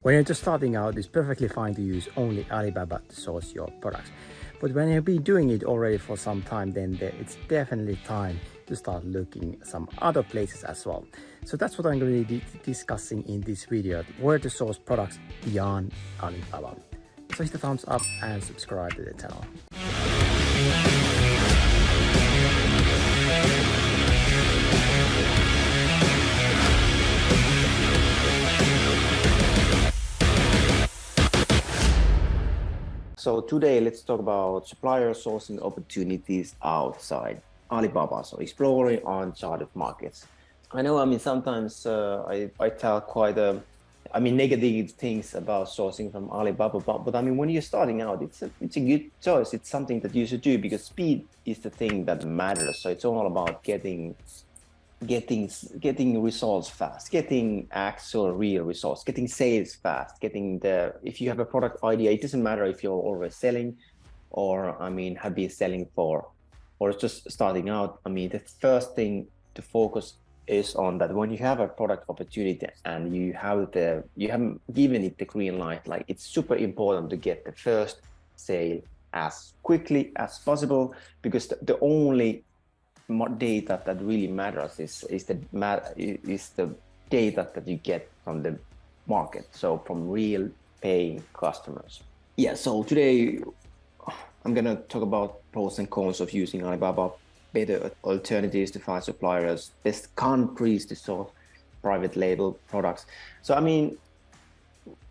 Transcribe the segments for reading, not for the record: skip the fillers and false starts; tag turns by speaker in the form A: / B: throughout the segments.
A: When you're just starting out, it's perfectly fine to use only Alibaba to source your products. But when you've been doing it already for some time, then it's definitely time to start looking at some other places as well. So that's what I'm going to be discussing in this video, where to source products beyond Alibaba. So hit the thumbs up and subscribe to the channel. So today let's talk about supplier sourcing opportunities outside Alibaba. So exploring uncharted markets. I know, sometimes I tell quite negative things about sourcing from Alibaba, but when you're starting out, it's a good choice. It's something that you should do because speed is the thing that matters. So it's all about getting results fast, getting actual real results, getting sales fast, if you have a product idea, it doesn't matter if you're always selling or have been selling or just starting out. The first thing to focus is on that when you have a product opportunity and you haven't given it the green light, like it's super important to get the first sale as quickly as possible, because the only data that really matters is the data that you get from the market, so from real paying customers. Yeah, so today I'm gonna talk about pros and cons of using Alibaba, better alternatives to find suppliers, best countries to source private label products. So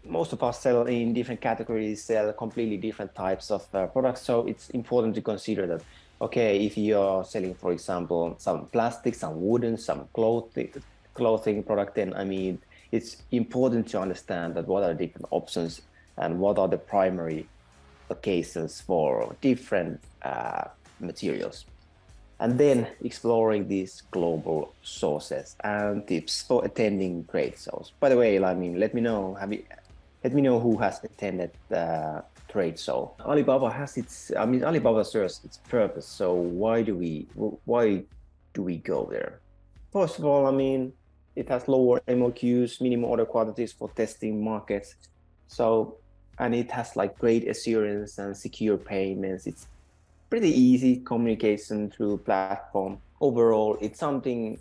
A: most of us sell in different categories, sell completely different types of products, so it's important to consider that, okay, if you're selling, for example, some plastic, some wooden, some clothing product, then it's important to understand that what are the different options and what are the primary occasions for different materials. And then exploring these global sources and tips for attending trade shows. By the way, let me know, who has attended the trade show. Alibaba has Alibaba serves its purpose. So why do we go there? First of all, it has lower MOQs, minimum order quantities for testing markets. So, and it has great assurance and secure payments. It's pretty easy communication through platform. Overall, it's something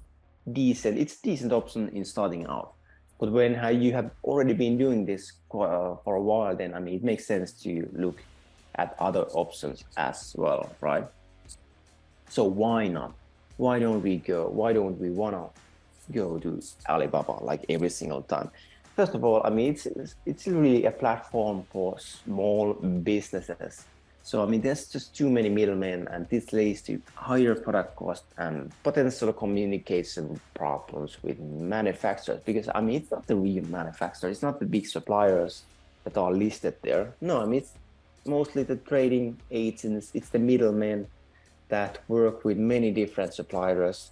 A: decent. It's a decent option in starting out. But when you have already been doing this for a while, then it makes sense to look at other options as well, right? So why not? Why don't we want to go to Alibaba like every single time? First of all, it's really a platform for small businesses. So there's just too many middlemen, and this leads to higher product cost and potential communication problems with manufacturers, because it's not the real manufacturer, it's not the big suppliers that are listed there. No, it's mostly the trading agents, it's the middlemen that work with many different suppliers.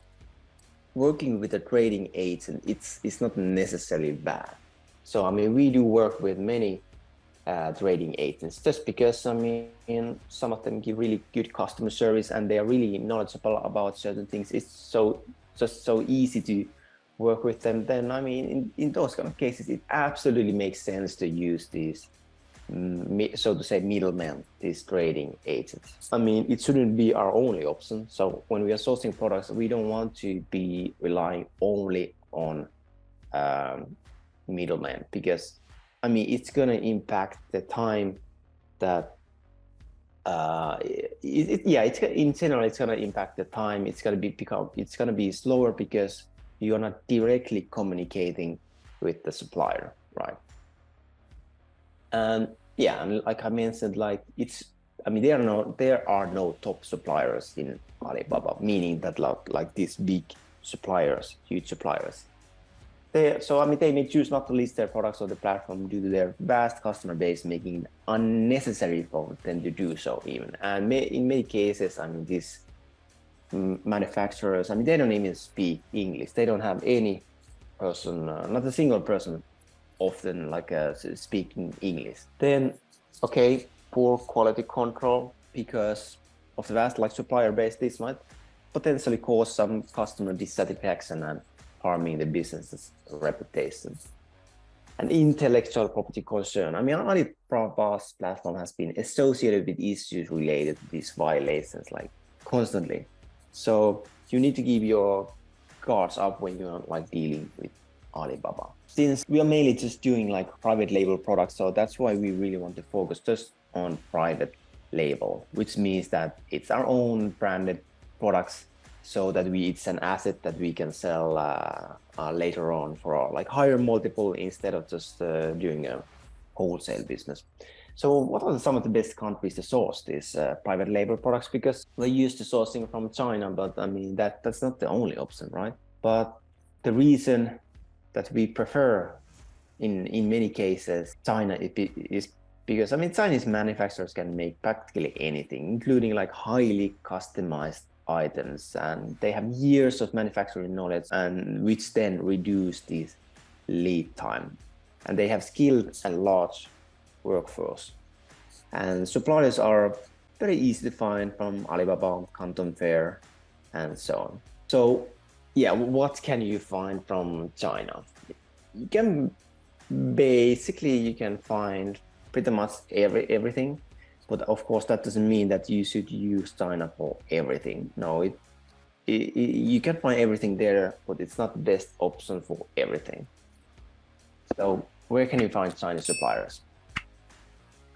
A: Working with a trading agent, it's not necessarily bad. So we do work with many trading agents, just because some of them give really good customer service and they are really knowledgeable about certain things. It's so easy to work with them. Then in those kind of cases, it absolutely makes sense to use these so to say middlemen, these trading agents. It shouldn't be our only option. So when we are sourcing products, we don't want to be relying only on middlemen, because it's going to impact the time that in general, it's going to impact the time. It's going to be slower because you're not directly communicating with the supplier, right? And yeah, like I mentioned, there are no top suppliers in Alibaba, meaning that like these big suppliers, huge suppliers. They may choose not to list their products on the platform due to their vast customer base, making it unnecessary for them to do so even. And in many cases, these manufacturers, they don't even speak English. They don't have any person, not a single person often speaking English. Then, okay, poor quality control, because of the vast supplier base, this might potentially cause some customer dissatisfaction and harming the business's reputation. an intellectual property concern. I mean, Alibaba's platform has been associated with issues related to these violations like constantly. So you need to keep your guards up when you're like dealing with Alibaba. Since we are mainly just doing like private label products, so that's why we really want to focus just on private label, which means that it's our own branded products, so that it's an asset that we can sell later on for like higher multiple instead of just doing a wholesale business. So what are some of the best countries to source these private label products? Because we're used to sourcing from China, but I mean, that's not the only option, right? But the reason that we prefer in many cases China is because I mean Chinese manufacturers can make practically anything, including like highly customized items, and they have years of manufacturing knowledge, and which then reduce this lead time, and they have skilled and large workforce, and suppliers are very easy to find from Alibaba, Canton Fair, and so on. So yeah, what can you find from China? You can find pretty much everything, but of course that doesn't mean that you should use China for everything. No, you can find everything there, but it's not the best option for everything. So where can you find Chinese suppliers?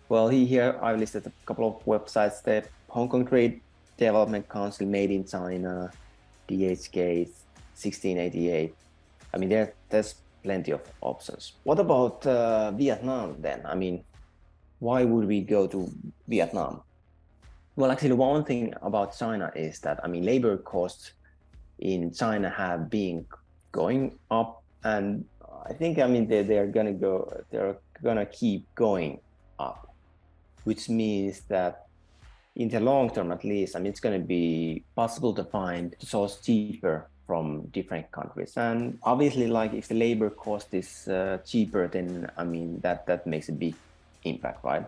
A: Well, here I've listed a couple of websites. The Hong Kong Trade Development Council, Made in China, DHK 1688. I mean, there's plenty of options. What about Vietnam then? I mean, why would we go to Vietnam? Well, actually, one thing about China is that, I mean, labor costs in China have been going up, and I think, I mean, they're gonna keep going up, which means that in the long term, at least, I mean, it's going to be possible to find source cheaper from different countries. And obviously, like if the labor cost is cheaper, then I mean, that makes a big impact, right?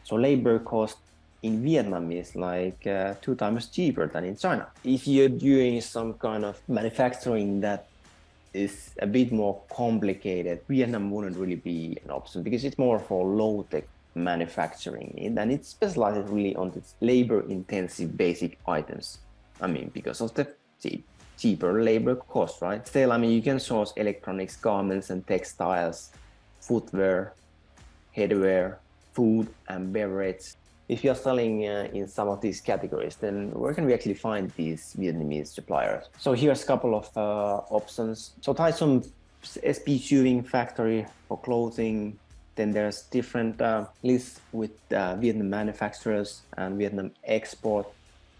A: So labor cost in Vietnam is like 2 times cheaper than in China. If you're doing some kind of manufacturing that is a bit more complicated, Vietnam wouldn't really be an option because it's more for low-tech manufacturing, and it specializes really on this labor-intensive basic items. I mean, because of the cheaper labor cost, right? Still, I mean, you can source electronics, garments, and textiles, footwear, headwear, food, and beverage. If you're selling in some of these categories, then where can we actually find these Vietnamese suppliers? So here's a couple of options. So Tai Sum SB Sewing Factory for clothing. Then there's different lists with Vietnam manufacturers and Vietnam export,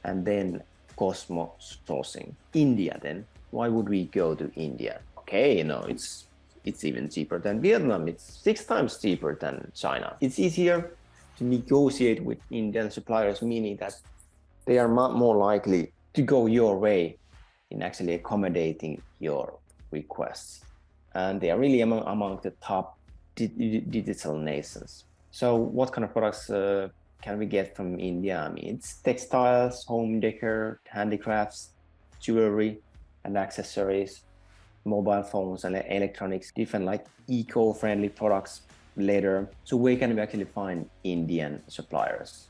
A: and then Cosmo sourcing. India then, why would we go to India? Okay, you know, it's even cheaper than Vietnam. It's 6 times cheaper than China. It's easier to negotiate with Indian suppliers, meaning that they are more likely to go your way in actually accommodating your requests. And they are really among the top digital nations. So what kind of products can we get from India? I mean, it's textiles, home decor, handicrafts, jewelry and accessories, mobile phones and electronics, different like eco-friendly products, leather. So where can we actually find Indian suppliers?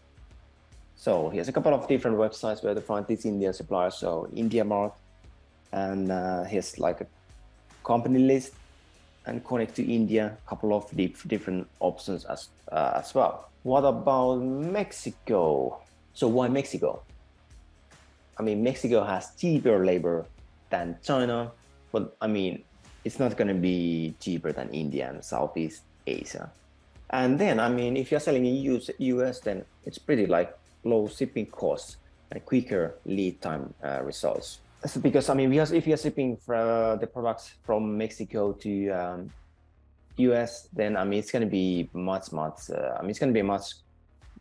A: So here's a couple of different websites where to find these Indian suppliers. So India Mart, and here's like a company list, and connect to India, a couple of different options as well. What about Mexico? So why Mexico? I mean, Mexico has cheaper labor than China, but I mean, it's not going to be cheaper than India and Southeast Asia. And then, I mean, if you're selling in US, then it's pretty like low shipping costs and quicker lead time results. So because I mean, if you're shipping the products from Mexico to US, then I mean it's going to be much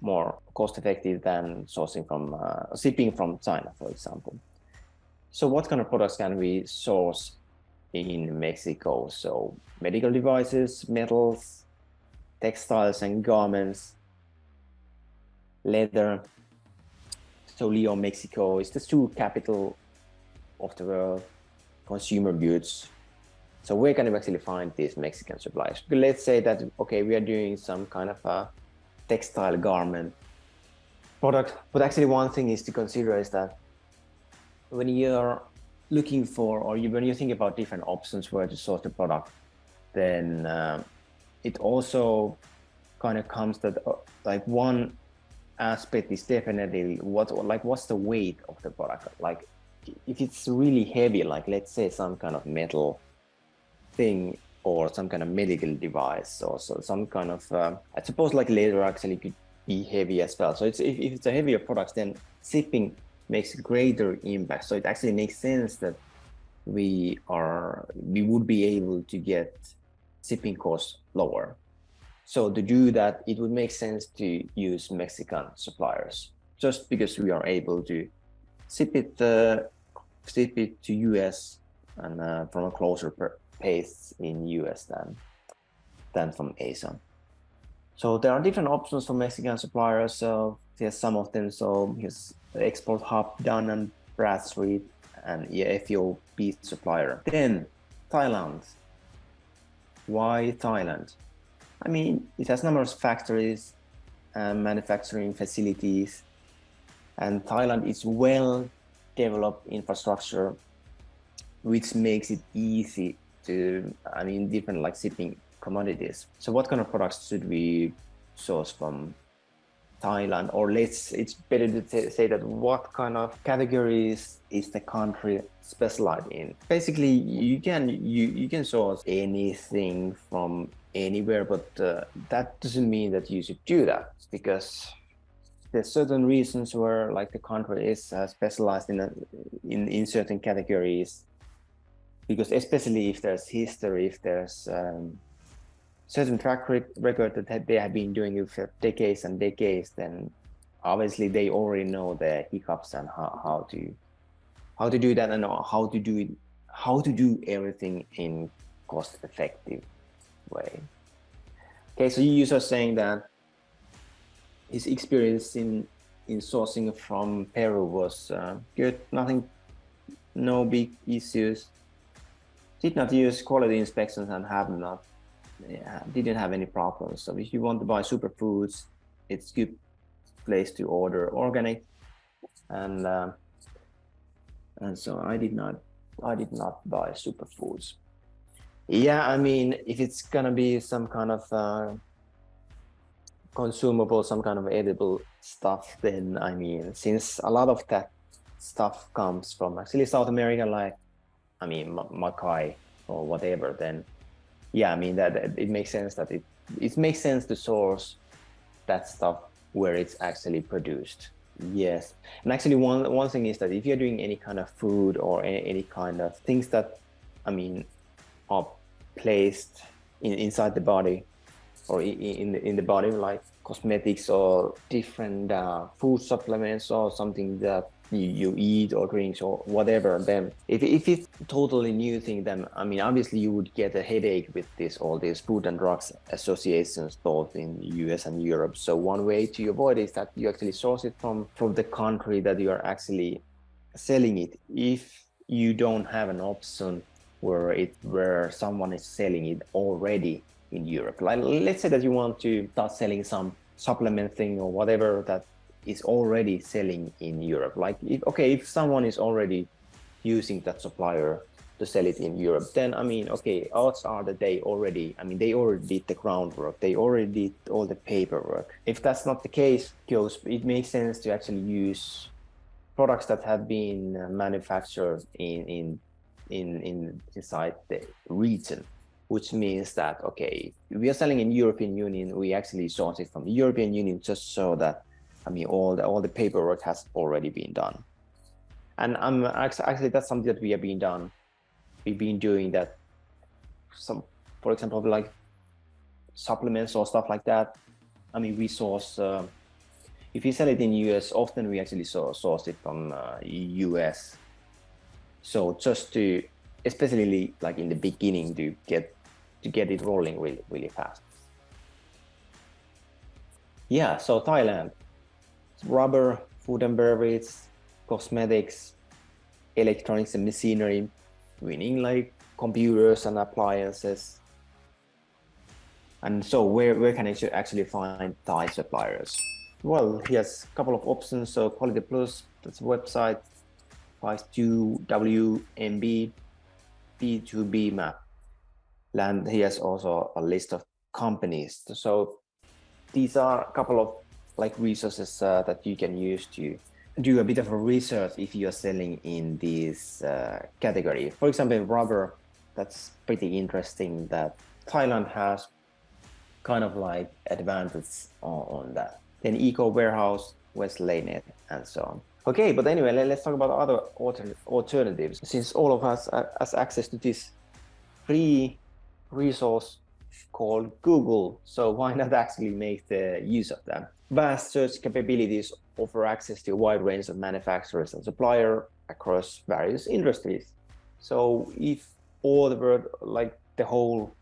A: more cost effective than sourcing from shipping from China, for example. So what kind of products can we source in Mexico? So medical devices, metals, textiles and garments, leather. So Leon, Mexico is the shoe capital of the world, consumer goods, So where can we actually find these Mexican suppliers? Let's say that, okay, we are doing some kind of a textile garment product, but actually one thing is to consider is that when you're looking for, or when you think about different options where to source the product, then it also kind of comes that like one aspect is definitely what's the weight of the product. Like if it's really heavy, like let's say some kind of metal thing or some kind of medical device, or so some kind of I suppose like leather actually could be heavy as well. So if it's a heavier product, then shipping makes a greater impact. So it actually makes sense that we would be able to get shipping costs lower. So to do that, it would make sense to use Mexican suppliers, just because we are able to ship it to US and from a closer pace in US than from Asia. So there are different options for Mexican suppliers. So there's some of them. So here's the Export Hub, Dun & Bradstreet, and FOB supplier. Then Thailand. Why Thailand? I mean, it has numerous factories and manufacturing facilities, and Thailand is well developed infrastructure, which makes it easy to, I mean, different like shipping commodities. So what kind of products should we source from Thailand? Or it's better to say that what kind of categories is the country specialized in? Basically, you can source anything from anywhere, but that doesn't mean that you should do that, because there's certain reasons where like the country is specialized in certain categories, because especially if there's history, if there's certain track record that they have been doing it for decades and decades, then obviously they already know the hiccups and how to do that, and how to do everything in cost-effective way. Okay, so you are saying that his experience in sourcing from Peru was good, no big issues, did not use quality inspections and didn't have any problems. So if you want to buy superfoods, it's a good place to order organic, and so I did not buy superfoods. Yeah, I mean, if it's gonna be some kind of consumable, some kind of edible stuff, then I mean, since a lot of that stuff comes from actually South America, like I mean Mackay or whatever, then yeah, I mean that it makes sense that it makes sense to source that stuff where it's actually produced. Yes, and actually one thing is that if you're doing any kind of food or any kind of things that, I mean, are placed inside the body or in the body, like cosmetics or different food supplements or something that you eat or drinks or whatever, then if it's totally new thing, then I mean obviously you would get a headache with all these food and drugs associations both in US and Europe. So one way to avoid is that you actually source it from the country that you are actually selling it, if you don't have an option where someone is selling it already in Europe. Like let's say that you want to start selling some supplement thing or whatever that is already selling in Europe. Like if someone is already using that supplier to sell it in Europe, then I mean, okay, odds are that they already did the groundwork, they already did all the paperwork. If that's not the case, it makes sense to actually use products that have been manufactured inside the region, which means that, okay, we are selling in European Union, we actually source it from the European Union just so that, I mean, all the paperwork has already been done. And actually that's something that we've been doing that. For example, like supplements or stuff like that. I mean, we source, if we sell it in US, often we actually source it from US. So just to, especially like in the beginning, to get it rolling really, really fast. Yeah, so Thailand, rubber, food and beverage, cosmetics, electronics and machinery, meaning like computers and appliances. And so where can I actually find Thai suppliers? Well, here's a couple of options. So Quality Plus, that's a website, 52WMB, B2B map. And here's also a list of companies. So these are a couple of like resources that you can use to do a bit of a research if you're selling in this category. For example, rubber, that's pretty interesting that Thailand has kind of like advantage on that. Then Eco Warehouse, Westlaynet, and so on. Okay, but anyway, let's talk about other alternatives. Since all of us has access to this free resource called Google, so why not actually make the use of them? Vast search capabilities offer access to a wide range of manufacturers and suppliers across various industries. So if all the world, like all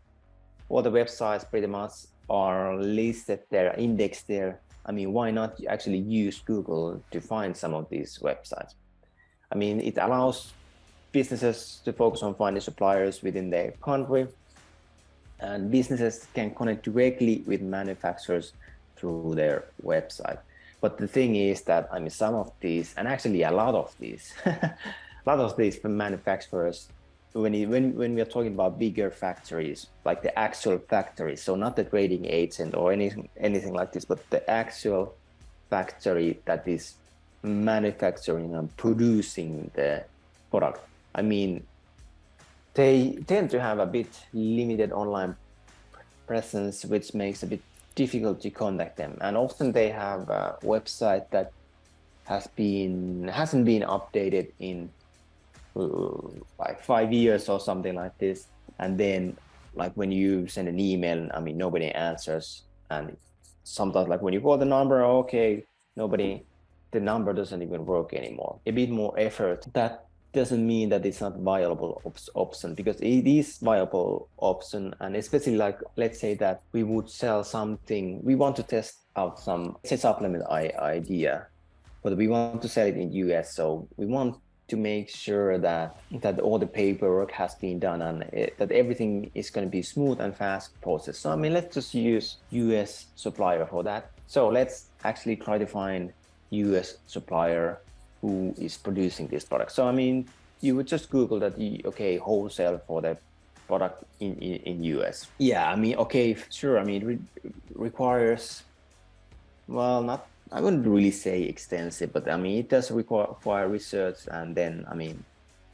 A: the websites pretty much are listed there, indexed there, I mean, why not actually use Google to find some of these websites? I mean, it allows businesses to focus on finding suppliers within their country, and businesses can connect directly with manufacturers through their website. But the thing is that, I mean, some of these, and actually a lot of these, a lot of these manufacturers, when we are talking about bigger factories, like the actual factory, so not the trading agent or anything like this, but the actual factory that is manufacturing and producing the product. I mean, they tend to have a bit limited online presence, which makes it a bit difficult to contact them. And often they have a website that hasn't been updated in like 5 years or something like this. And then like when you send an email, I mean, nobody answers. And sometimes like when you call the number, okay, the number doesn't even work anymore. A bit more effort. That doesn't mean that it's not viable option, because it is viable option. And especially like, let's say that we would sell something, we want to test out some supplement idea, but we want to sell it in US. So we want to make sure that all the paperwork has been done and that everything is going to be smooth and fast process. So I mean, let's just use US supplier for that. So let's actually try to find US supplier who is producing this product. So I mean, you would just Google that, okay, wholesale for the product in US. Yeah, I mean, okay, sure. I mean, requires, well, not, I wouldn't really say extensive, but I mean, it does require research and then, I mean,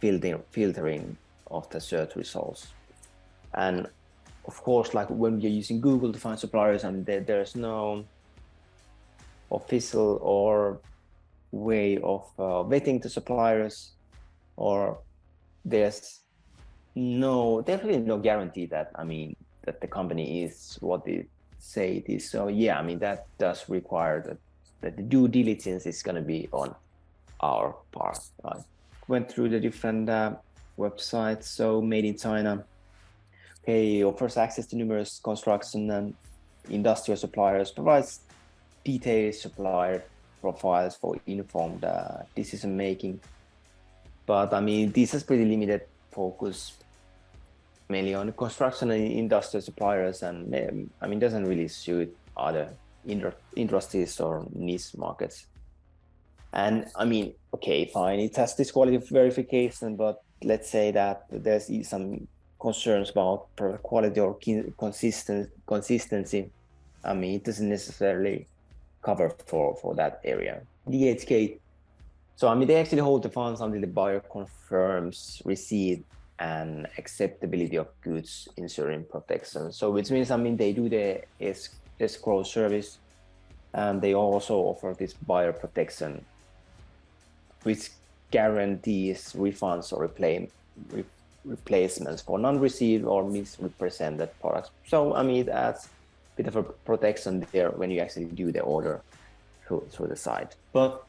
A: filtering of the search results. And of course, like when you're using Google to find suppliers, I mean, there's no official or way of vetting the suppliers, or there's definitely no guarantee that, I mean, that the company is what they say it is. So yeah, I mean, that does require that the due diligence is going to be on our part. Went through the different websites. So Made in China, okay, offers access to numerous construction and industrial suppliers, provides detailed supplier profiles for informed decision making. But I mean, this is pretty limited focus, mainly on construction and industrial suppliers, and I mean, doesn't really suit other industries or niche markets. And I mean, okay, fine, it has this quality verification, but let's say that there's some concerns about product quality or consistency. I mean, it doesn't necessarily cover for that area. DHK, so I mean, they actually hold the funds until the buyer confirms receipt and acceptability of goods, ensuring protection. So which means, I mean, they do the escrow service, and they also offer this buyer protection, which guarantees refunds or replacements for non-received or misrepresented products. So I mean, it adds a bit of a protection there when you actually do the order through the site. But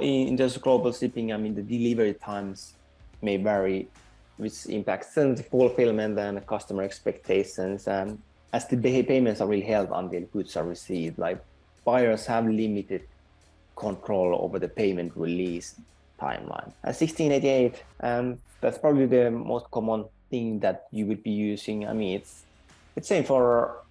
A: in just global shipping, I mean, the delivery times may vary, which impacts the fulfillment and customer expectations. As the payments are really held until goods are received, like buyers have limited control over the payment release timeline. 1688, that's probably the most common thing that you would be using. I mean, it's same for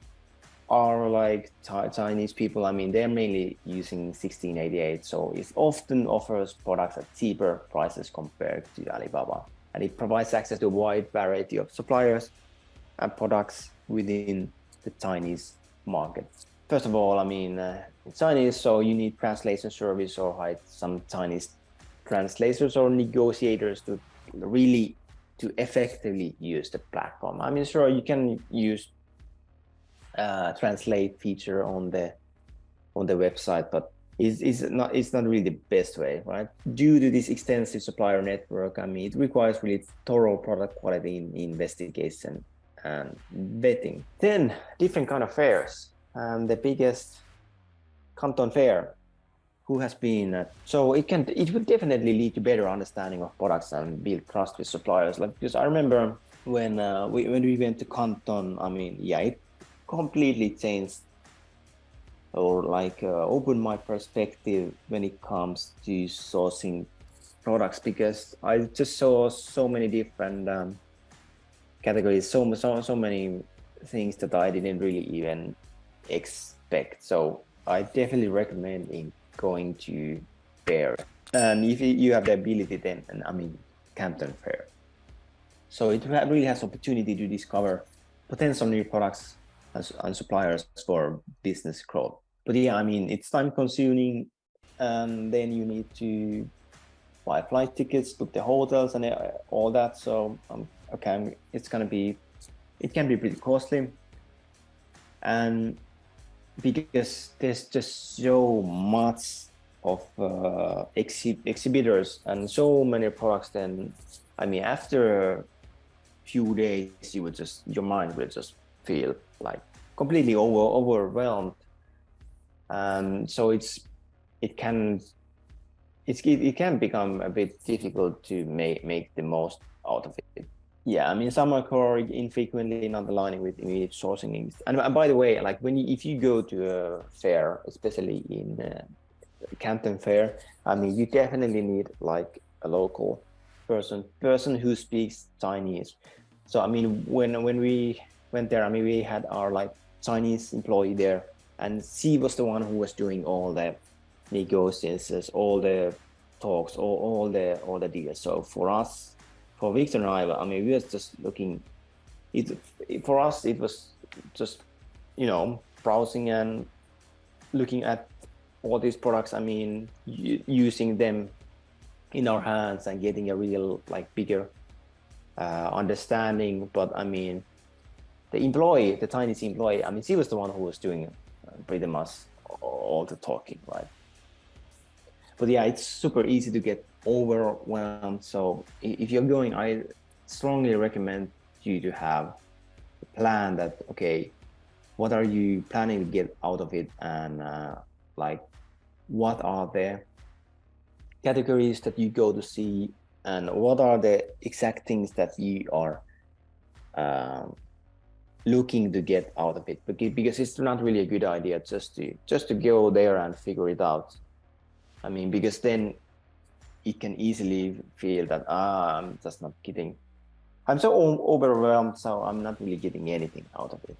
A: our like Chinese people. I mean, they're mainly using 1688, so it often offers products at cheaper prices compared to Alibaba, and it provides access to a wide variety of suppliers and products within the Chinese market. First of all, I mean, it's Chinese, so you need translation service or hire some Chinese translators or negotiators to really to effectively use the platform. I mean, sure, you can use translate feature on the website, but it's not really the best way, right? Due to this extensive supplier network, I mean, it requires really thorough product quality investigation and vetting. Then different kind of fairs, and the biggest Canton Fair, who has been so it will definitely lead to better understanding of products and build trust with suppliers. Like, because I remember when we went to Canton, I mean, yeah, it completely changed or like opened my perspective when it comes to sourcing products, because I just saw so many different categories, so many things that I didn't really even expect. So I definitely recommend in going to fair, and if you have the ability, then, and I mean, Canton Fair. So it really has opportunity to discover potential new products and suppliers for business growth. But yeah, I mean, it's time consuming, and then you need to buy flight tickets, book the hotels, and all that. So okay, it can be pretty costly, and because there's just so much of exhibitors and so many products, then I mean, after a few days, your mind will just feel like completely overwhelmed. So it can become a bit difficult to make the most out of it. Yeah, I mean, some occur infrequently, not aligning with immediate sourcing needs. And by the way, like if you go to a fair, especially in Canton Fair, I mean, you definitely need like a local person who speaks Chinese. So I mean, when we went there, I mean, we had our like Chinese employee there, and she was the one who was doing all the negotiations, all the talks, all the deals. So for us, for Victor and I mean, we were just looking. For us, it was just, you know, browsing and looking at all these products. I mean, using them in our hands and getting a real like bigger understanding. But I mean, the Chinese employee, I mean, she was the one who was doing pretty much all the talking, right? But yeah, it's super easy to get overwhelmed. So if you're going, I strongly recommend you to have a plan that, okay, what are you planning to get out of it? And like, what are the categories that you go to see? And what are the exact things that you are looking to get out of it? Because it's not really a good idea just to go there and figure it out. I mean, because then it can easily feel that I'm just not getting. I'm so overwhelmed, so I'm not really getting anything out of it.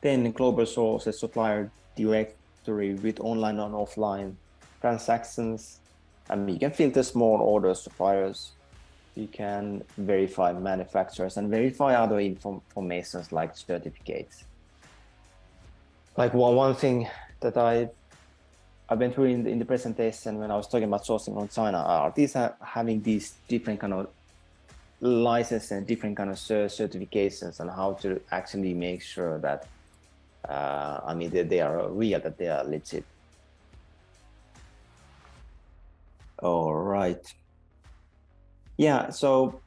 A: Then global sources, supplier directory with online and offline transactions. I mean, you can filter small order suppliers. You can verify manufacturers and verify other informations like certificates. Like one thing that I went through in the presentation when I was talking about sourcing on China are having these different kind of licenses and different kind of certifications, and how to actually make sure that I mean, they are real, that they are legit. All right. Yeah, so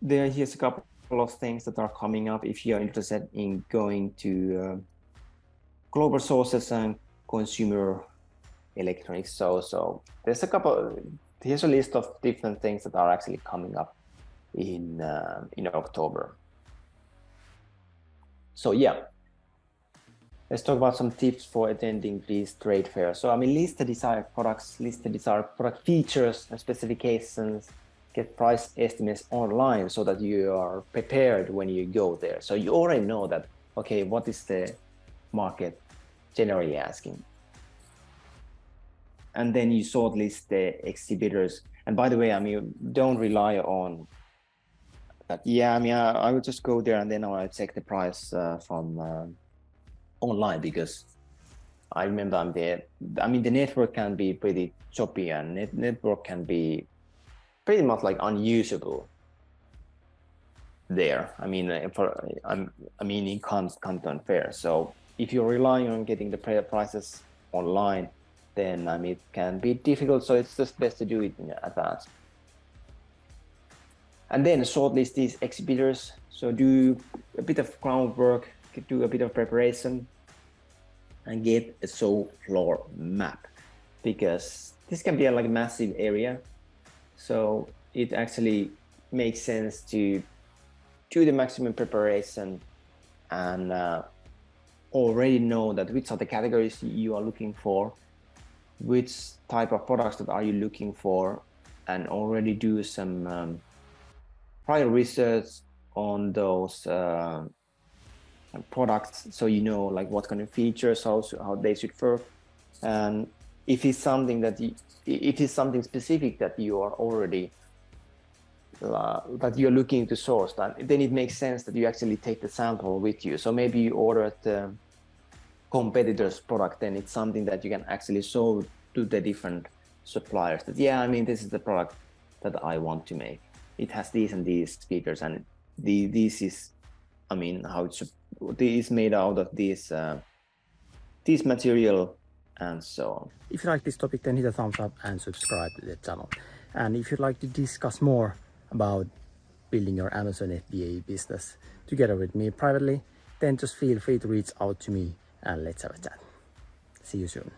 A: here's a couple of things that are coming up if you're interested in going to global sources and consumer electronics. So there's here's a list of different things that are actually coming up in October. So yeah, let's talk about some tips for attending these trade fairs. So I mean, list the desired products, list the desired product features and specifications, get price estimates online so that you are prepared when you go there. So you already know that, okay, what is the market generally asking? And then you shortlist the exhibitors. And by the way, I mean, don't rely on that. Yeah, I mean, I would just go there and then I'll check the price from online, because I remember I'm there. I mean, the network can be pretty choppy, and network can be pretty much like unusable there. I mean, in Canton Fair. So if you're relying on getting the prices online, then I mean, it can be difficult. So it's just best to do it in advance. And then shortlist these exhibitors. So do a bit of groundwork, do a bit of preparation, and get a show floor map, because this can be like a massive area. So it actually makes sense to do the maximum preparation and already know that which are the categories you are looking for, which type of products that are you looking for, and already do some prior research on those products, so you know like what kind of features, how they should work. And if it's something that if it's something specific that you are already that you're looking to source, then it makes sense that you actually take the sample with you. So maybe you order the competitor's product, then it's something that you can actually show to the different suppliers that, yeah, I mean, this is the product that I want to make. It has these and these features, and this is, I mean, how it is made out of this material, and so on.
B: If you like this topic, then hit a thumbs up and subscribe to the channel. And if you'd like to discuss more about building your Amazon FBA business together with me privately, then just feel free to reach out to me and let's have a chat. See you soon.